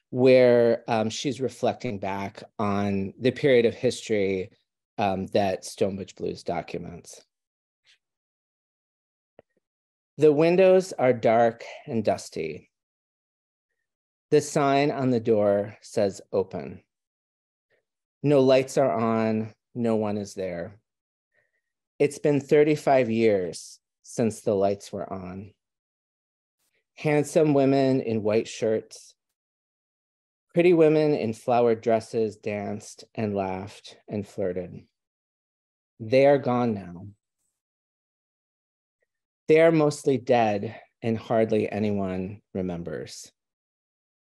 where she's reflecting back on the period of history that Stone Butch Blues documents. The windows are dark and dusty. The sign on the door says open. No lights are on, no one is there. It's been 35 years since the lights were on. Handsome women in white shirts, pretty women in flowered dresses danced and laughed and flirted. They are gone now. They are mostly dead and hardly anyone remembers.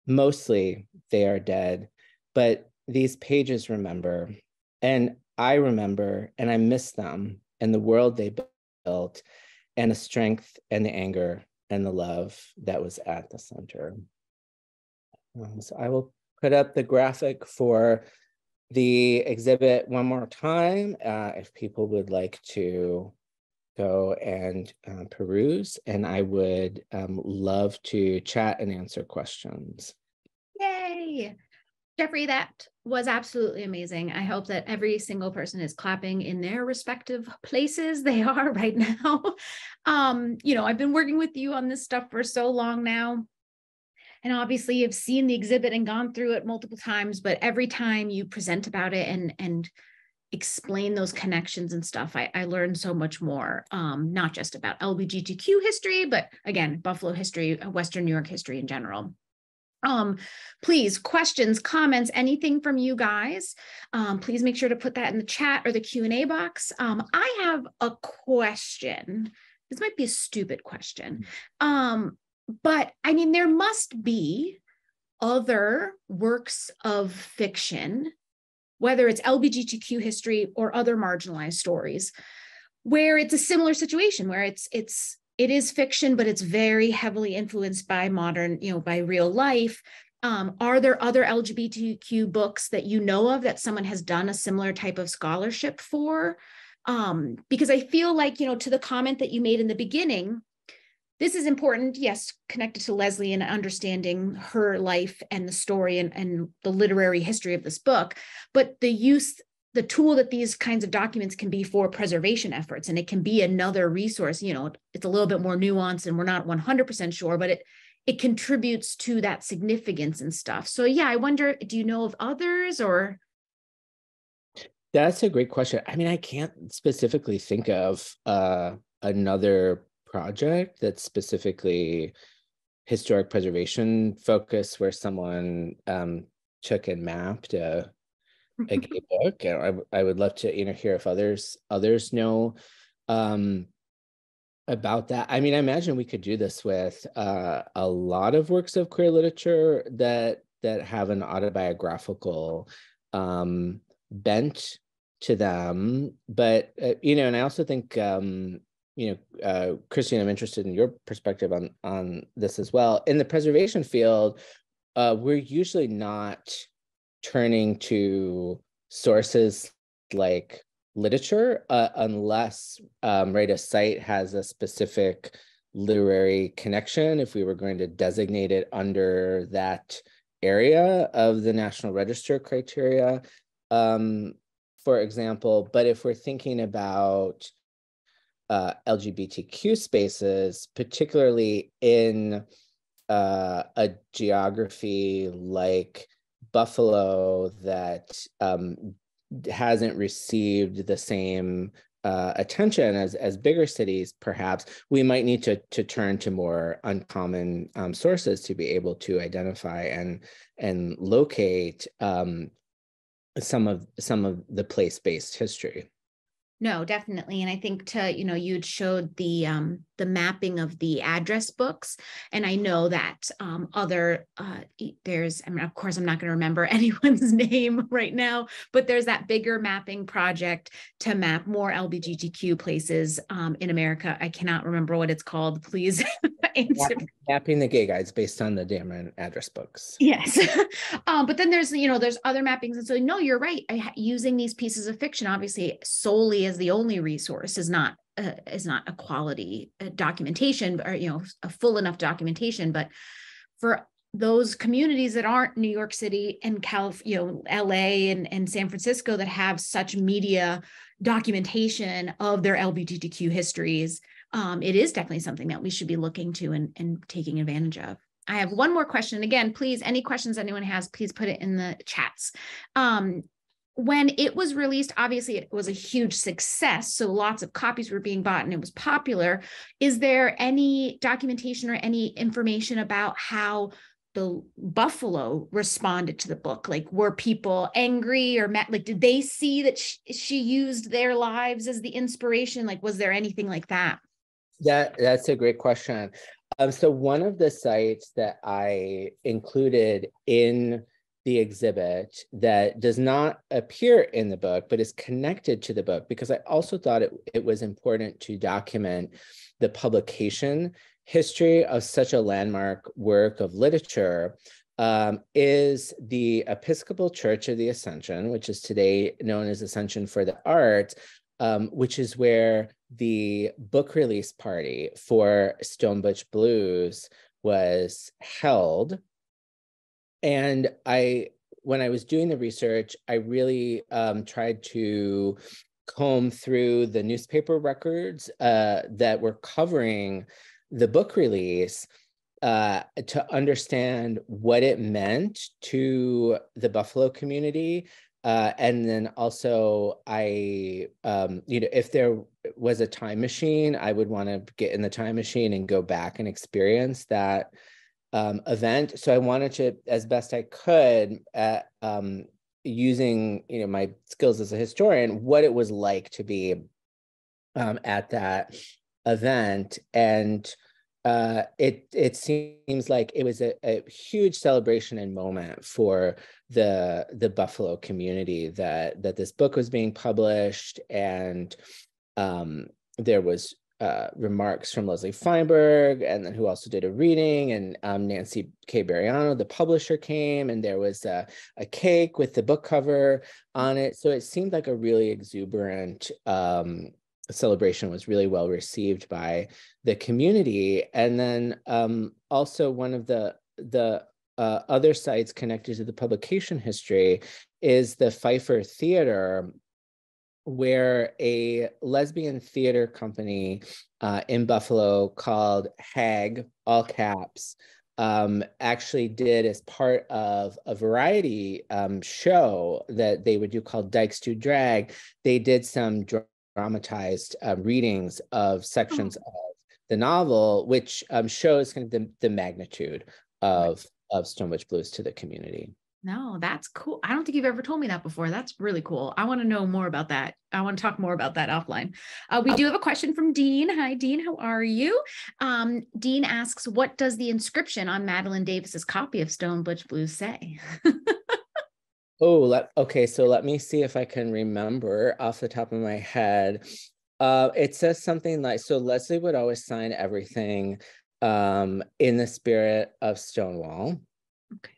Mostly they are dead, but these pages remember, and I remember, and I miss them and the world they built and the strength and the anger and the love that was at the center. So I will put up the graphic for the exhibit one more time if people would like to go and peruse, and I would love to chat and answer questions. Yay! Jeffrey, that was absolutely amazing. I hope that every single person is clapping in their respective places they are right now. You know, I've been working with you on this stuff for so long now. And obviously you've seen the exhibit and gone through it multiple times, but every time you present about it and explain those connections and stuff, I learned so much more, not just about LGBTQ history, but again, Buffalo history, Western New York history in general. Please, questions, comments, anything from you guys, please make sure to put that in the chat or the Q&A box. I have a question. This might be a stupid question, but I mean, there must be other works of fiction, whether it's LGBTQ history or other marginalized stories, where it's a similar situation, where it is fiction, but it's very heavily influenced by modern, by real life. Are there other LGBTQ books that you know of that someone has done a similar type of scholarship for? Because I feel like, to the comment that you made in the beginning, this is important, yes, connected to Leslie and understanding her life and the story and the literary history of this book, but the use the tool that these kinds of documents can be for preservation efforts. And it can be another resource. You know, it's a little bit more nuanced and we're not 100% sure, but it contributes to that significance and stuff. So yeah, I wonder, do you know of others or? That's a great question. I mean, I can't specifically think of another project that's specifically historic preservation focused where someone took and mapped a gay book. And I would love to hear if others know about that. I mean, I imagine we could do this with a lot of works of queer literature that have an autobiographical bent to them. But and I also think Christine, I'm interested in your perspective on this as well. In the preservation field, we're usually not turning to sources like literature unless a site has a specific literary connection, if we were going to designate it under that area of the National Register criteria, for example. But if we're thinking about LGBTQ spaces, particularly in a geography like Buffalo that hasn't received the same attention as bigger cities, perhaps, we might need to turn to more uncommon sources to be able to identify and locate some of the place-based history. No, definitely. And I think you'd showed the mapping of the address books. And I know that of course, I'm not going to remember anyone's name right now, but there's that bigger mapping project to map more LGBTQ places in America. I cannot remember what it's called. Please answer. Mapping the gay guides based on the Dameron address books. Yes. But then there's other mappings. And so, no, you're right. Using these pieces of fiction, obviously, solely as the only resource is not a quality documentation, or, a full enough documentation. But for those communities that aren't New York City and LA and San Francisco that have such media documentation of their LGBTQ histories, it is definitely something that we should be looking to and taking advantage of. I have one more question. Again, please, any questions anyone has, please put it in the chats. When it was released, obviously it was a huge success. So lots of copies were being bought and it was popular. Is there any documentation or any information about how the Buffalo responded to the book? Like, were people angry or mad? Like, did they see that she used their lives as the inspiration? Like, was there anything like that? That's a great question. So one of the sites that I included in the exhibit that does not appear in the book, but is connected to the book, because I also thought it was important to document the publication history of such a landmark work of literature, is the Episcopal Church of the Ascension, which is today known as Ascension for the Arts, which is where the book release party for Stone Butch Blues was held. And when I was doing the research, I really tried to comb through the newspaper records that were covering the book release to understand what it meant to the Buffalo community. And then also if there was a time machine, I would want to get in the time machine and go back and experience that event. So I wanted to, as best I could, using my skills as a historian, what it was like to be at that event. And it seems like it was a huge celebration and moment for the Buffalo community that this book was being published. And there was remarks from Leslie Feinberg, and then who also did a reading, and Nancy K. Bariano, the publisher, came, and there was a cake with the book cover on it. So it seemed like a really exuberant celebration, was really well received by the community. And then also one of the other sites connected to the publication history is the Pfeiffer Theater where a lesbian theater company in Buffalo called HAG, all caps, actually did, as part of a variety show that they would do called Dykes Do Drag, they did some dramatized readings of sections of the novel, which shows kind of the magnitude of Stone Butch Blues to the community. No, that's cool. I don't think you've ever told me that before. That's really cool. I want to know more about that. I want to talk more about that offline. We do have a question from Dean. Hi, Dean. How are you? Dean asks, what does the inscription on Madeline Davis's copy of Stone Butch Blues say? Okay. So let me see if I can remember off the top of my head. It says something like, so Leslie would always sign everything in the spirit of Stonewall. Okay.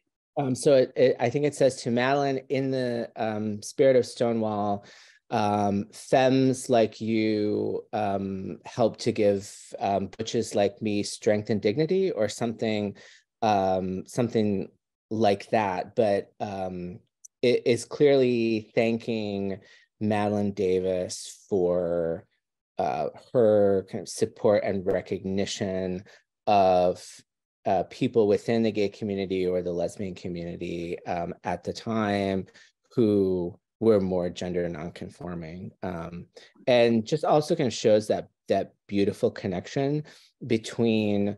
So I think it says, to Madeline, in the spirit of Stonewall, femmes like you help to give butches like me strength and dignity, or something like that. But it is clearly thanking Madeline Davis for her kind of support and recognition of people within the gay community or the lesbian community at the time who were more gender nonconforming, and just also kind of shows that beautiful connection between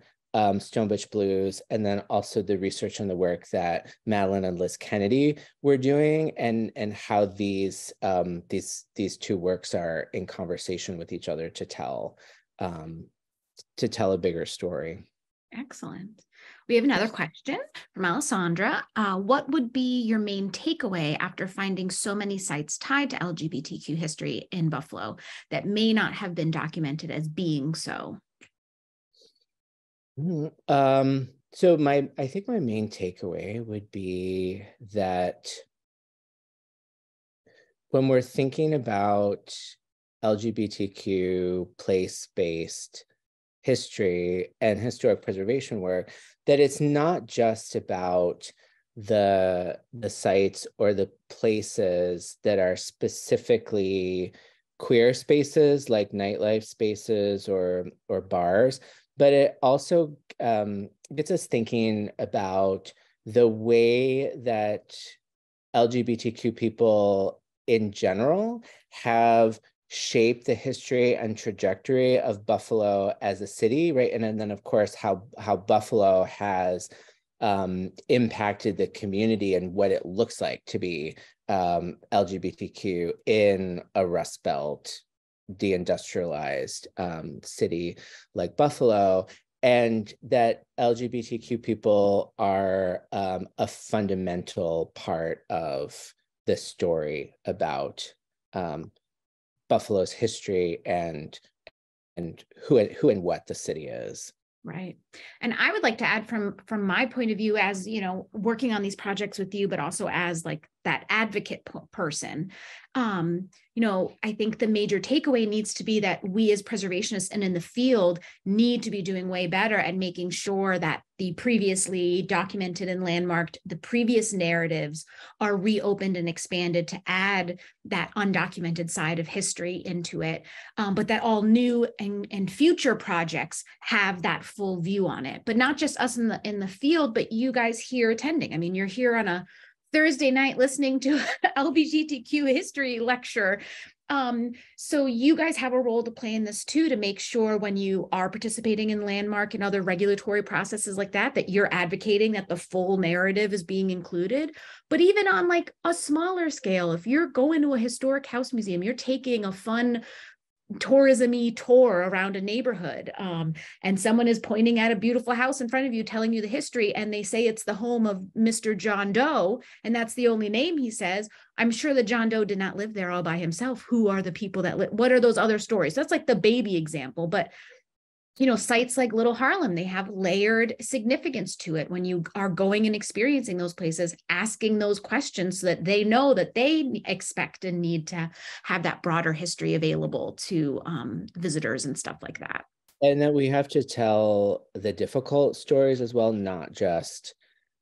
Stone Butch Blues and then also the research and the work that Madeline and Liz Kennedy were doing, and how these two works are in conversation with each other to tell a bigger story. Excellent. We have another question from Alessandra. What would be your main takeaway after finding so many sites tied to LGBTQ history in Buffalo that may not have been documented as being so? So I think my main takeaway would be that when we're thinking about LGBTQ place-based history and historic preservation work, that it's not just about the sites or the places that are specifically queer spaces, like nightlife spaces or bars, but it also gets us thinking about the way that LGBTQ people in general have shaped the history and trajectory of Buffalo as a city, right? And then of course, how Buffalo has impacted the community and what it looks like to be LGBTQ in a Rust Belt, deindustrialized city like Buffalo, and that LGBTQ people are a fundamental part of the story about Buffalo's history and who and what the city is. Right. And I would like to add from my point of view, as, you know, working on these projects with you, but also as like that advocate person, you know, I think the major takeaway needs to be that we as preservationists and in the field need to be doing way better at making sure that the previously documented and landmarked, the previous narratives are reopened and expanded to add that undocumented side of history into it, but that all new and future projects have that full view on it, but not just us in the field, but you guys here attending. I mean, you're here on a Thursday night listening to LGBTQ history lecture. So you guys have a role to play in this too, to make sure when you are participating in landmark and other regulatory processes like that, that you're advocating that the full narrative is being included. But even on like a smaller scale, if you're going to a historic house museum, you're taking a fun tourism-y tour around a neighborhood, and someone is pointing at a beautiful house in front of you, telling you the history, and they say it's the home of Mr. John Doe, and that's the only name he says. I'm sure that John Doe did not live there all by himself. Who are the people that live? What are those other stories? That's like the baby example, but you know, sites like Little Harlem, they have layered significance to it when you are going and experiencing those places, asking those questions so that they know that they expect and need to have that broader history available to visitors and stuff like that. And that we have to tell the difficult stories as well, not just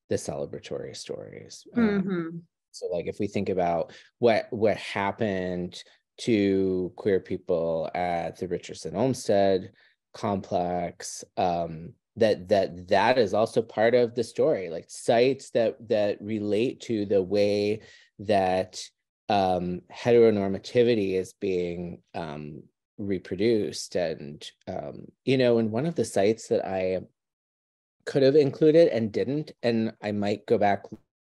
the celebratory stories. So like if we think about what happened to queer people at the Richardson Olmsted complex. That is also part of the story, like sites that relate to the way that heteronormativity is being reproduced. And and one of the sites that I could have included and didn't, and I might go back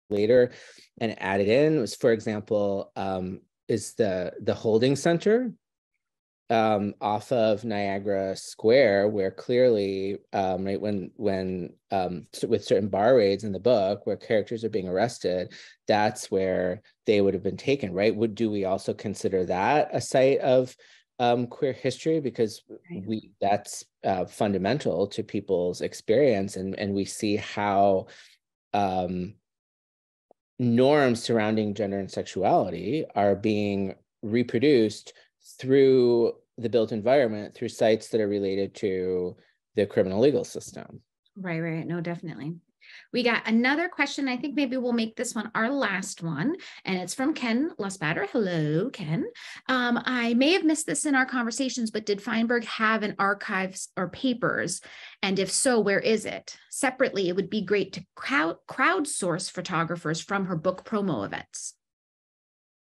later and add it in, was, for example, is the holding center off of Niagara Square, where clearly, right, when with certain bar raids in the book where characters are being arrested, that's where they would have been taken, right? Do we also consider that a site of queer history? Because that's fundamental to people's experience, and we see how norms surrounding gender and sexuality are being reproduced through the built environment, through sites that are related to the criminal legal system. Right. No, definitely. We got another question. I think maybe we'll make this one our last one. And it's from Ken Losbatter. Hello, Ken. I may have missed this in our conversations, but did Feinberg have an archives or papers? And if so, where is it? Separately, it would be great to crowdsource photographers from her book promo events.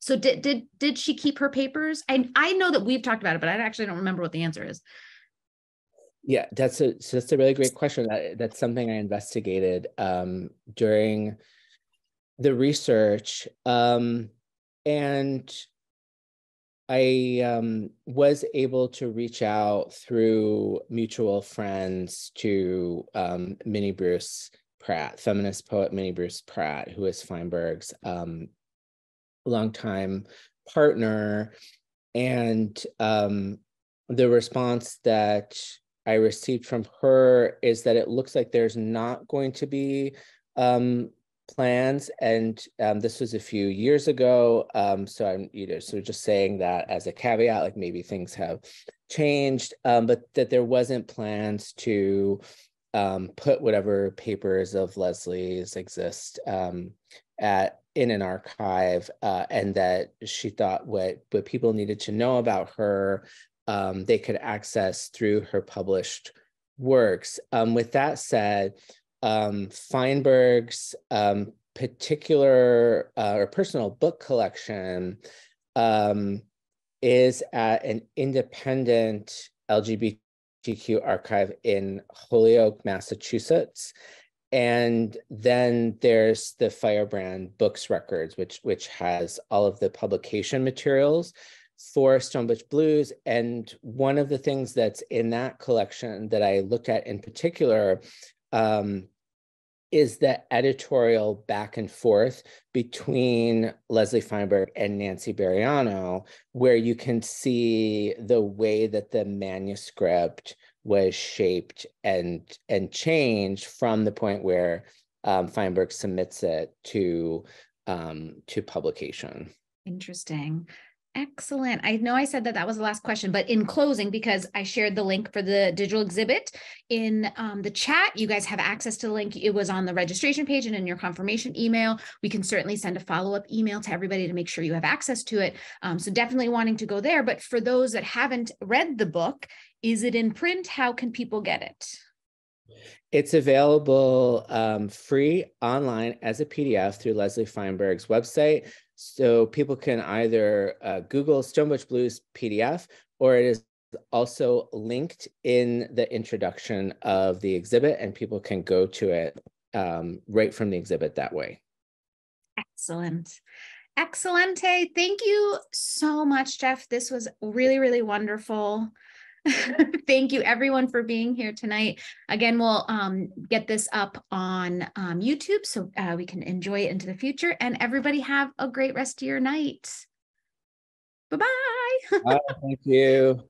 So did she keep her papers? I know that we've talked about it, but I actually don't remember what the answer is. Yeah, that's a really great question. That's something I investigated during the research, and I was able to reach out through mutual friends to Minnie Bruce Pratt, feminist poet Minnie Bruce Pratt, who is Feinberg's longtime partner, and the response that I received from her is that it looks like there's not going to be plans, and this was a few years ago. So I'm so just saying that as a caveat, like maybe things have changed, but that there wasn't plans to put whatever papers of Leslie's exist in an archive, and that she thought what people needed to know about her, they could access through her published works. With that said, Feinberg's particular or personal book collection is at an independent LGBTQ archive in Holyoke, Massachusetts. And then there's the Firebrand Books Records, which has all of the publication materials for Stone Butch Blues. And one of the things that's in that collection that I looked at in particular is the editorial back and forth between Leslie Feinberg and Nancy Bariano, where you can see the way that the manuscript was shaped and changed from the point where Feinberg submits it to publication. Interesting. Excellent. I know I said that was the last question, but in closing, because I shared the link for the digital exhibit in the chat, you guys have access to the link. It was on the registration page and in your confirmation email. We can certainly send a follow-up email to everybody to make sure you have access to it. So definitely wanting to go there. But for those that haven't read the book, is it in print? How can people get it? It's available free online as a PDF through Leslie Feinberg's website. So people can either Google Stone Butch Blues PDF, or it is also linked in the introduction of the exhibit, and people can go to it right from the exhibit that way. Excellent. Excellente. Thank you so much, Jeff. This was really, really wonderful. Thank you everyone for being here tonight. Again, we'll get this up on YouTube so we can enjoy it into the future, and everybody have a great rest of your night. Bye-bye. Thank you.